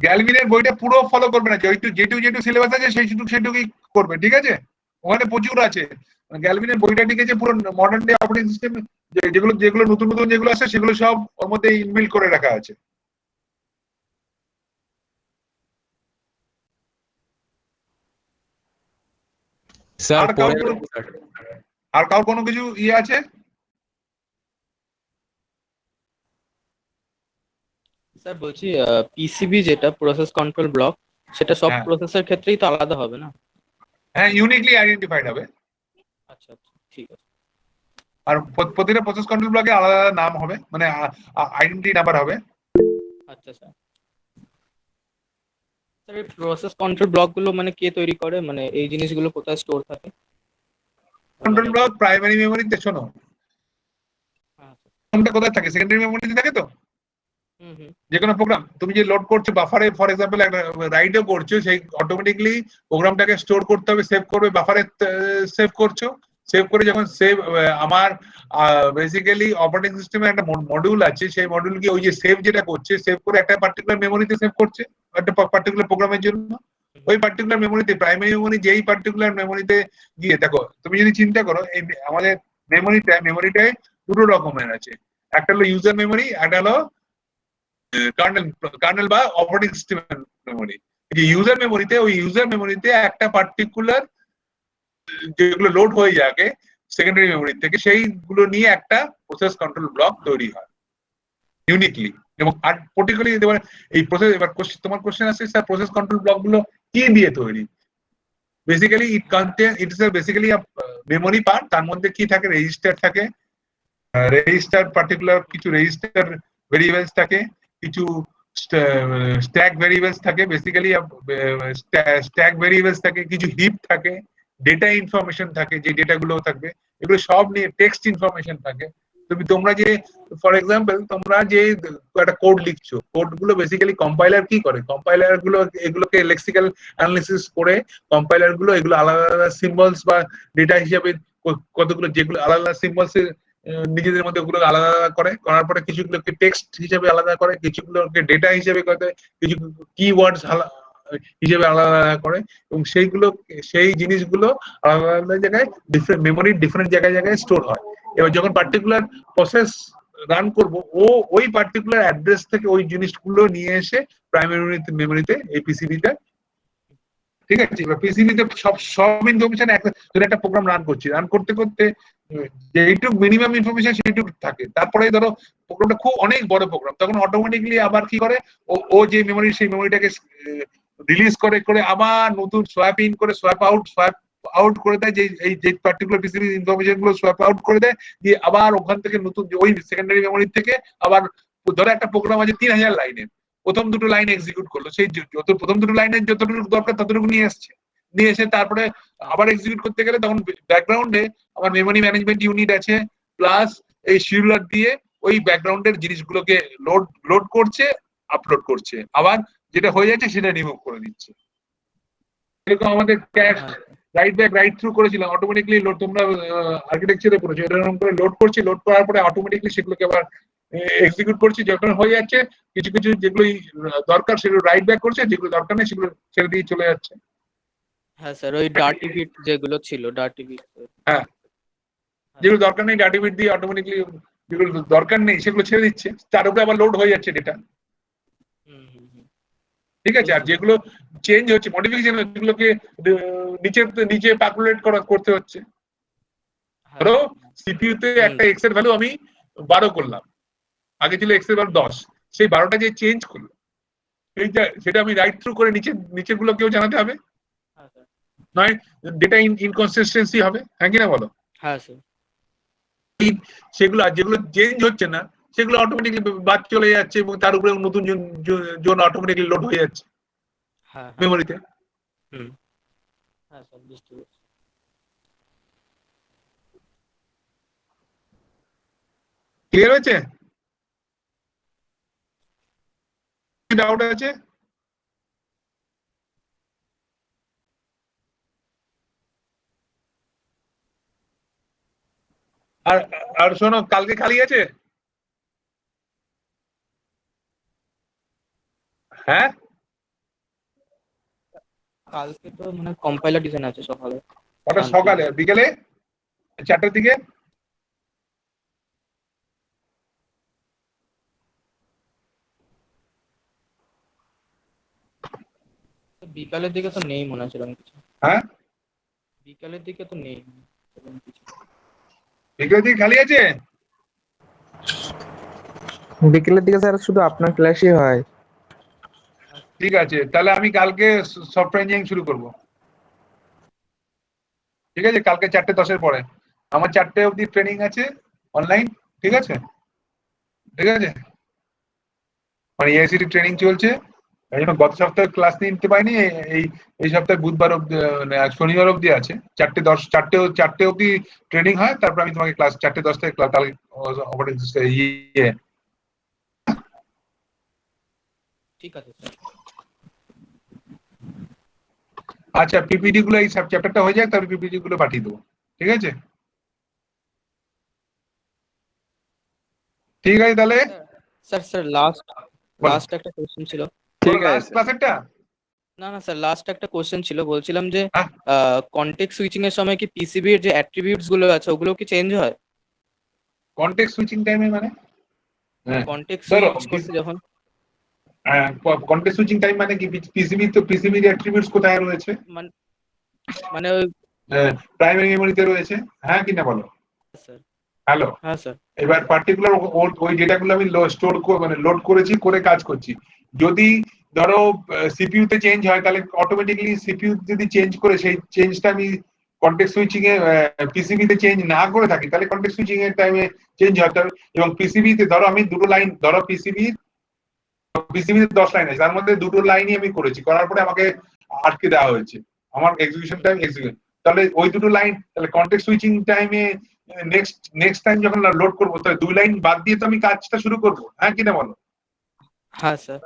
গ্যালভিনের বইটা পুরো ফলো করবে না, যেটুকু সিলেবাস আছে সেইটুকুই করবে, ঠিক আছে? ওখানে প্রচুর আছে। গ্যালভিনের বইটা লিখেছে পুরো মডার্ন ডে অপারেটিং সিস্টেম, যেগুলো যেগুলো নতুন নতুন যেগুলো আছে সেগুলো সব ওর মধ্যে ইনবিল্ড করে রাখা আছে। স্যার আর কারোর কোনো কিছু ইয়ে আছে? স্যার বলছি পিসিবি যেটা প্রসেস কন্ট্রোল ব্লক, সেটা সব হ্যাঁ। প্রসেসের ক্ষেত্রেই তো আলাদা হবে না? হ্যাঁ, ইউনিকলি আইডেন্টিফাইড হবে। আচ্ছা আচ্ছা, ঠিক আছে। আর প্রতিটা প্রসেস কন্ট্রোল ব্লকে আলাদা আলাদা নাম হবে, মানে আইডেন্টিটি নাম্বার হবে। আচ্ছা স্যার। স্যার এই প্রসেস কন্ট্রোল ব্লক গুলো মানে কে তৈরি করে, মানে এই জিনিসগুলো কোথায় স্টোর থাকে? কন্ট্রোল ব্লক প্রাইমারি মেমোরিতে, শোনো, হ্যাঁ স্যার। কোনটা কোথায় থাকে? সেকেন্ডারি মেমোরিতে থাকে তো। হুম। যে কোনো প্রোগ্রাম তুমি যে লোড করছো বাফারে, ফর এক্সাম্পল একটা রাইটও করছো, সেই অটোমেটিকলি প্রোগ্রামটাকে স্টোর করতে হবে, সেভ করবে, বাফারে সেভ করছো। সেভ করে যখন সেভ, আমার বেসিক্যালি অপারেটিং সিস্টেমে একটা মডিউল আছে, সেই মডিউল কি ওই যে সেভ যেটা করছে, সেভ করে একটা পার্টিকুলার মেমোরিতে সেভ করছে একটা পার্টিকুলার প্রোগ্রামের জন্য। ওই পার্টিকুলার মেমোরিতে, প্রাইমারি মেমোরি যেই পার্টিকুলার মেমোরিতে গিয়ে দেখো, তুমি যদি চিন্তা করো, এই আমাদের মেমোরিটায় দুটো রকমের আছে, একটা হলো ইউজার মেমোরি, একটা হলো কার্নেল বা অপারেটিং সিস্টেম মেমোরি। যে ইউজার মেমোরিতে, ওই ইউজার মেমোরিতে একটা পার্টিকুলার যেগুলো লোড হয়ে যাবে সেকেন্ডারি মেমোরি থেকে, সেইগুলো নিয়ে একটা প্রসেস কন্ট্রোল ব্লক তৈরি হয় ইউনিকলি। এবং আর পার্টিকুলারলি এবার এই প্রসেস, এবার তোমার কোশ্চেন আছে স্যার প্রসেস কন্ট্রোল ব্লক গুলো কি দিয়ে তৈরি? Basically it is basically memory part, তার মধ্যে কি থাকে? রেজিস্টার থাকে, রেজিস্টার পার্টিকুলার কিছু রেজিস্টার ভেরিয়েবলস থাকে, কিছু স্ট্যাক ভেরিয়েবলস থাকে, বেসিক্যালি স্ট্যাক ভেরিয়েবলস থাকে, কিছু হিপ থাকে, ডেটা ইনফরমেশন থাকে, যে ডেটাগুলো থাকবে এগুলো সব নিয়ে টেক্সট ইনফরমেশন থাকে। তোমরা যে ফর এক্সাম্পল তোমরা যে একটা কোড লিখছো, কোড গুলো বেসিক্যালি কম্পাইলার কি করে? কম্পাইলার গুলো এগুলোকে লেক্সিক্যাল অ্যানালিসিস করে, কম্পাইলার গুলো এগুলো আলাদা আলাদা সিম্বলস বা ডেটা হিসাবে কতগুলো, যেগুলো আলাদা আলাদা সিম্বলস নিজেদের মধ্যে ওগুলো আলাদা আলাদা করে, করার পরে কিছুগুলোকে টেক্সট হিসেবে আলাদা করে, কিছুগুলোকে ডেটা হিসেবে করে, কিছু কিওয়ার্ডস হিসেবে আলাদা আলাদা করে, এবং সেই জিনিসগুলো আলাদা আলাদা জায়গায় ডিফারেন্ট মেমোরির ডিফারেন্ট জায়গায় জায়গায় স্টোর হয়। এবার যখন পার্টিকুলার প্রসেস রান করবো, ওই পার্টিকুলার অ্যাড্রেস থেকে ওই জিনিসগুলো নিয়ে এসে প্রাইমারি মেমোরিতে, এই পিসিবিতে, ঠিক আছে? এবার পিসিবিতে সব ইনফরমেশন একটা প্রোগ্রাম রান করছি, রান করতে করতে যেইটুকু মিনিমাম ইনফরমেশন সেইটুকু থাকে, তারপরে ধরো প্রোগ্রামটা খুব অনেক বড় প্রোগ্রাম, তখন অটোমেটিকলি আবার কি করে, ও যে মেমোরি, সেই মেমোরিটাকে রিলিজ করে করে আবার নতুন সোয়াপ ইন করে সোয়াপ আউট করে দেয়, যে পার্টিকুলার পিসিবি ইনফরমেশন গুলো সোয়াপ আউট করে দেয়, দিয়ে আবার ওখান থেকে নতুন ওই সেকেন্ডারি মেমোরি থেকে আবার, ধরো একটা প্রোগ্রাম আছে 3000 লাইনের, প্রথম দুটো লাইন এক্সিকিউট করলো, সেই প্রথম দুটো লাইনের যতটুকু দরকার ততটুকু নিয়ে এসে তারপরে আবার এক্সিকিউট করতে গেলে তখন ব্যাকগ্রাউন্ডে আমার মেমোরি ম্যানেজমেন্ট ইউনিট আছে, প্লাস এই শিডিউলার দিয়ে ওই ব্যাকগ্রাউন্ডের জিনিসগুলোকে লোড করছে, আপলোড করছে, আবার যেটা হয়ে যাচ্ছে সেটা রিমুভ করে দিচ্ছে। এরকম আমাদের ক্যাশ রাইট থ্রু করেছিলাম, অটোমেটিকলি লোড, তোমরা আর্কিটেকচারে পড়েছো, এরকম করে লোড করছি, লোড করার পরে অটোমেটিকলি সেগুলোকে আবার এক্সিকিউট করছি, যখন হয়ে যাচ্ছে কিছু কিছু যেগুলো দরকার সেগুলো রাইট ব্যাক করছে, যেগুলো দরকার নেই সেগুলো ছেড়ে দিয়ে চলে যাচ্ছে। হ্যাঁ স্যার, ওই ডার্টি বিট যেগুলো ছিল, ডার্টি বিট, হ্যাঁ, যেগুলো দরকার নেই ডার্টি বিট দিয়ে অটোমেটিকলি, যেগুলো দরকার নেই সেগুলো ছেড়ে দিচ্ছে, তার উপরে আবার লোড হয়ে যাচ্ছে ডেটা, ঠিক আছে? আর যেগুলো চেঞ্জ হচ্ছে, মডিফিকেশন, যেগুলোকে নিচে ক্যালকুলেট করতে হচ্ছে, ধরো সিপিইউ তে একটা এক্স এর ভ্যালু আমি 12 করলাম, আগে ছিল এক্স এর ভ্যালু 10, সেই 12টা যে চেঞ্জ করলো সেটা আমি রাইট থ্রু করে নিচের গুলো কেউ জানাতে হবে, নয় ডেটা ইনকনসিস্টেন্সি হবে, হ্যাঁ কি না বলো? হ্যাঁ স্যার। সেগুলো আর যেগুলো চেঞ্জ হচ্ছে না সেগুলো অটোমেটিকলি বাদ চলে যাচ্ছে, এবং তার উপরে নতুন জোন অটোমেটিকলি লোড হয়ে যাচ্ছে। হ্যাঁ হ্যাঁ মেমোরিতে। হুম হ্যাঁ স্যার বুঝতে পেরেছি। ক্লিয়ার হয়েছে? ডাউট আছে? আর আর শোনো, কালকে খালি আছে? হ্যাঁ, কালকে তো মানে কম্পাইলার ডিজাইন আছে সকালে। ওটা শান্তিনিকেতন। সকালে বিকেলে 4টার দিকে? বিকালের দিকে তো নেই মনে হচ্ছে এরকম কিছু। হ্যাঁ, বিকালের দিকে তো নেই এরকম কিছু। বিকেলের দিকে খালি আছে? বিকেলের দিকে স্যার শুধু আপনার ক্লাসই হয়। ঠিক আছে, তাহলে আমি কালকে সফটওয়্যার ইঞ্জিনিয়ারিং শুরু করব। ঠিক আছে, কালকে 4:10 পরে আমার 4টে অবধি ট্রেনিং আছে অনলাইন। ঠিক আছে, ঠিক আছে, মানে এআইসিটি ট্রেনিং চলছে। এই জন্য গত সপ্তাহে ক্লাস নিতে পারিনি। এই এই সপ্তাহে বুধবার অব্দি, মানে আজ শনিবার অব্দি আছে। 4:10, 4টে অব্দি ট্রেনিং হয়, তারপর আমি তোমাকে ক্লাস 4:10 থেকে ক্লাস কালকে ইয়ে। ঠিক আছে স্যার। আচ্ছা, পিপিটি গুলো এই সব চ্যাপ্টারটা হয়ে যাক, তারপর পিপিটি গুলো পাঠিয়ে দেবো। ঠিক আছে, ঠিক আছে তাহলে। স্যার স্যার লাস্ট বলো, লাস্ট একটা কোশ্চেন ছিল। ঠিক আছে লাস্ট স্যার। ক্লাসেরটা। না না স্যার, লাস্ট একটা কোশ্চেন ছিল, বলছিলাম যে হ্যাঁ, কনটেক্সট সুইচিং এর সময় কি পিসিবির যে অ্যাট্রিবিউটস গুলো আছে ওগুলো কি চেঞ্জ হয়? কন্টেক্সট সুইচিং টাইমে মানে? হ্যাঁ, কনটেক্সট ধরো সুইচ করতে যখন কন্টেক্সট সুইচিং টাইম মানে কি? পিসিবি তো পিসিবির অ্যাট্রিবিউটস কোথায় রয়েছে? মানে মানে ওই প্রাইমারি মেমোরিতে রয়েছে। হ্যাঁ কি না বলো? স্যার। হ্যালো, হ্যাঁ স্যার। এবার পার্টিকুলার ওই ডেটাগুলো আমি স্টোর মানে লোড করেছি, করে কাজ করছি। যদি ধরো সিপিইউ তে চেঞ্জ হয়, তাহলে অটোমেটিক্যালি সিপিইউ যদি চেঞ্জ করে সেই চেঞ্জটা আমি কন্টেক্সট সুইচিং এ পিসিবি তে চেঞ্জ না করে থাকি, তাহলে কন্টেক্সট সুইচিং এর টাইমে চেঞ্জ হতে হবে। এবং পিসিবি তে ধরো আমি দুটো লাইন, ধরো পিসিবি তে 10 লাইন আছে, তার মধ্যে দুটো লাইনই আমি করেছি, করার পরে আমাকে আটকে দেওয়া হয়েছে, আমার এক্সিকিউশন টাইম এক্সিকিউশন। তাহলে ওই দুটো লাইন, তাহলে কন্টেক্সট সুইচিং টাইমে নেক্সট টাইম যখন লোড করবো, তাহলে 2 লাইন বাদ দিয়ে তো আমি কাজটা শুরু করবো। হ্যাঁ কিনা বলো? হ্যাঁ স্যার।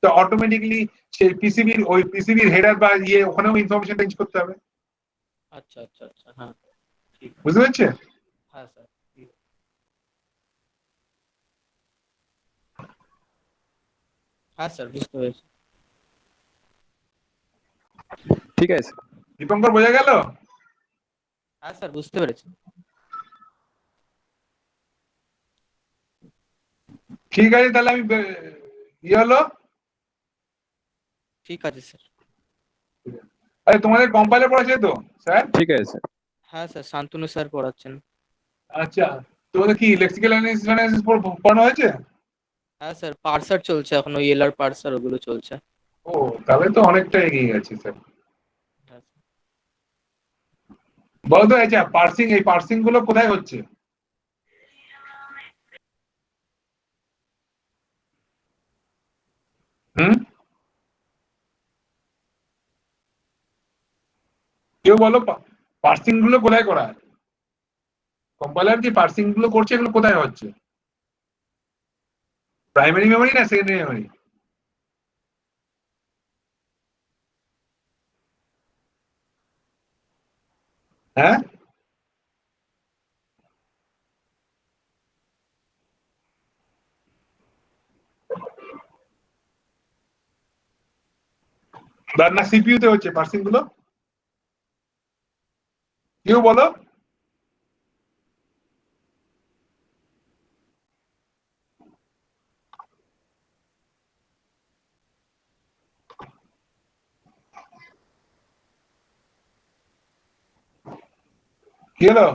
তো অটোমেটিক্যালি সেই পিসিবির হেডার বা ইয়ে, ওখানেও ইনফরমেশন চেঞ্জ করতে হবে। আচ্ছা আচ্ছা আচ্ছা, হ্যাঁ ঠিক আছে। বুঝতে পারছে? হ্যাঁ স্যার ঠিক আছে। হ্যাঁ স্যার বুঝতে পেরেছি। ঠিক আছে। দীপঙ্কর, বোঝা গেল? হ্যাঁ স্যার বুঝতে পেরেছি। ঠিক আছে, তাহলে আমি ইয়ে হলো। ঠিক আছে স্যার। আরে তোমাদের কম্পাইলার পড়াচ্ছে তো স্যার? ঠিক আছে স্যার। হ্যাঁ স্যার, শান্তনু স্যার পড়াচ্ছেন। আচ্ছা, তোমাদের কি লেক্সিক্যাল অ্যানালিসিস পড়ানো হয়েছে? হ্যাঁ স্যার, পার্সার চলছে এখন, ওই এলআর পার্সার ওগুলো চলছে। ও, তাহলে তো অনেকটা এগিয়ে গেছে স্যার। হ্যাঁ স্যার। বলতো, আচ্ছা এই পার্সিং গুলো কোথায় হচ্ছে? হুম, কেউ বলো, পার্সিং গুলো কোথায় করা হয়? কম্পাইলার যে পার্সিং গুলো করছে, এগুলো কোথায় হচ্ছে? প্রাইমারি মেমোরি না সেকেন্ডারি মেমোরি? হ্যাঁ, না সিপিইউ তে হচ্ছে পার্সিং গুলো? কেউ বলো। কি হলো?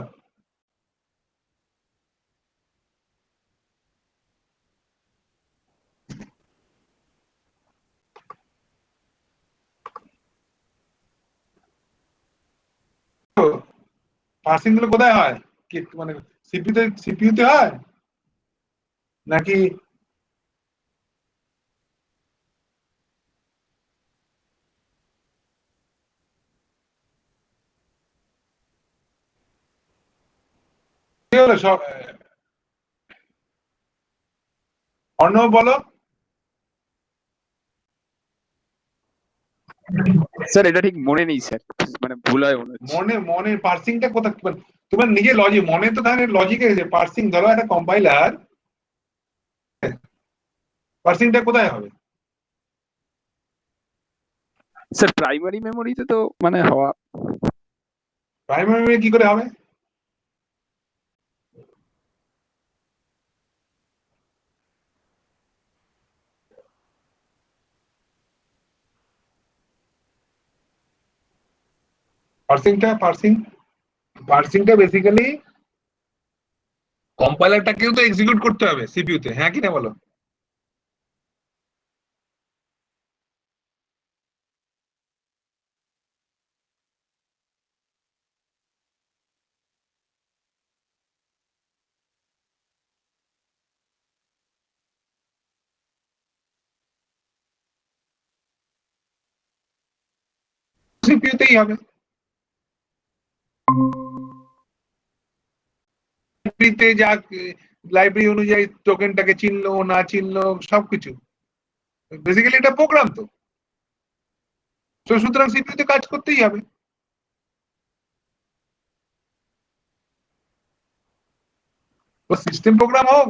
পার্সিং গুলো কোথায় হয়? কি মানে সিপিইউ তে হয় নাকি? কি হলো সব অর্ণব বলো। স্যার এটা ঠিক মনে নেই স্যার, মানে ভুল হয় মনে হচ্ছে। মনে মনে পার্সিংটা কোথায় তোমার নিজের লজিক মনে তো তাহলে লজিকে পার্সিং ধরো একটা কম্পাইলার পার্সিংটা কোথায় হবে? স্যার প্রাইমারি মেমোরিতে তো মানে হওয়া। প্রাইমারি মেমরি কি করে হবে? পার্সিংটা বেসিক্যালি কম্পাইলারটাকেও তো এক্সিকিউট করতে হবে সিপিইউ তে, হ্যাঁ কি না বলো? সিপিইউ তেই হবে। লাইব্রেরিতে যা লাইব্রেরি অনুযায়ী টোকেনটাকে চিনলো না চিনলো সবকিছু বেসিক্যালি এটা প্রোগ্রাম তো, তো সুতরাং সিপিইউ তে কাজ করতেই হবে। তো সিস্টেম প্রোগ্রাম হোক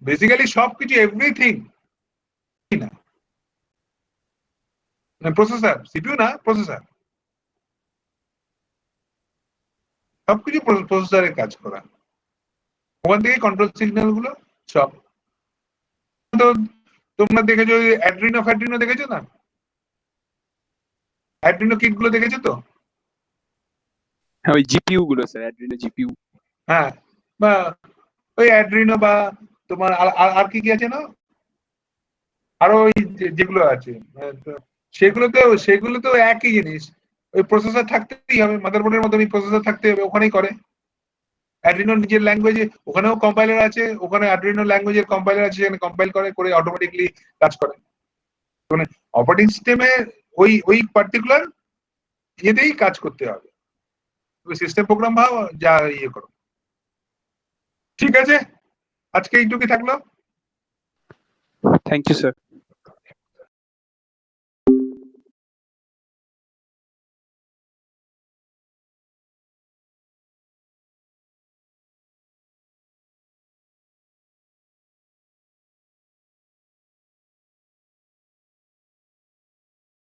বেসিক্যালি সবকিছু এভরিথিং না প্রসেসর, সিপিইউ না প্রসেসর, সবকিছু প্রসেসরের কাজ করা, ওখান থেকে কন্ট্রোল সিগন্যাল গুলো সব। তো তোমরা দেখেছো অ্যাড্রিনো দেখেছো না? অ্যাড্রিনো কিট গুলো দেখেছো তো? হ্যাঁ ওই জিপিইউ গুলো স্যার, অ্যাড্রিনো জিপিইউ। হ্যাঁ, বা ওই অ্যাড্রিনো বা তোমার আর কি কি আছে না, আরো ওই যেগুলো আছে সেগুলো তো একই জিনিস। ওই প্রসেসর থাকতেই হবে, মাদারবোর্ডের মতো ওই প্রসেসর থাকতে হবে, ওখানেই করে। অ্যাড্রিনো নিজের ল্যাঙ্গুয়েজে ওখানেও কম্পাইলার আছে, ওখানে অ্যাড্রিনো ল্যাঙ্গুয়েজের কম্পাইলার আছে, সেখানে কম্পাইল করে অটোমেটিকলি কাজ করে। মানে অপারেটিং সিস্টেমে ওই পার্টিকুলার ইয়েতেই কাজ করতে হবে, সিস্টেম প্রোগ্রাম বা যা ইয়ে করো। ঠিক আছে, আজকে এইটুকুই থাকলো। Thank you sir.